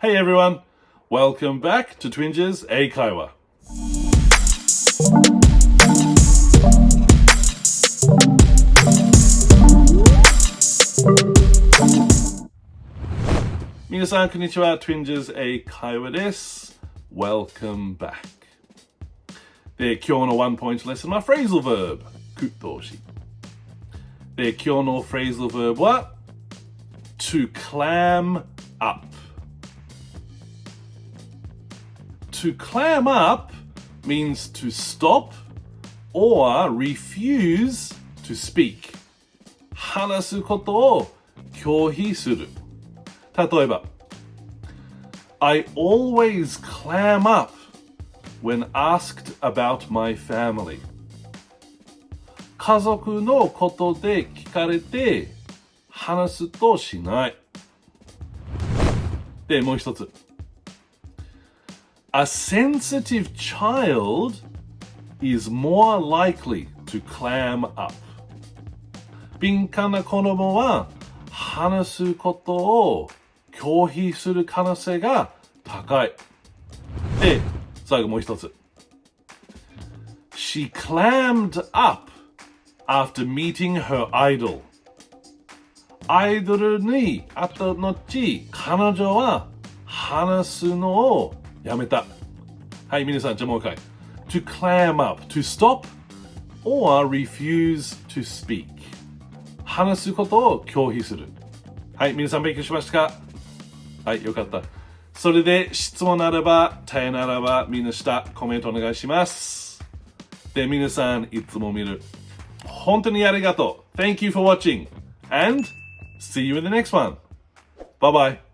Hey everyone, welcome back to Twinges 英会話。皆さんこんにちは、Twinges 英会話です。Welcome back。で、今日のワンポイントレッスンは Phrasal Verb、駆動詞。で、今日の Phrasal Verb は to clam up。To clam up means to stop or refuse to speak. 話すことを拒否する。例えば、I always clam up when asked about my family. 家族のことで聞かれて話すとしない。で、もう一つ。A sensitive child is more likely to clam up. 敏感な子供は話すことを拒否する可能性が高い。で、最後もう一つ。She clammed up after meeting her idol. アイドルに会った後、彼女は話すのをやめた。はい、皆さん、じゃあもう一回。To clam up, to stop or refuse to speak. 話すことを拒否する。はい、皆さん勉強しましたか？はい、よかった。それで質問ならば、大変ならば、みんな下、コメントお願いします。で、皆さん、いつも見る。本当にありがとう。Thank you for watching. And see you in the next one. Bye bye.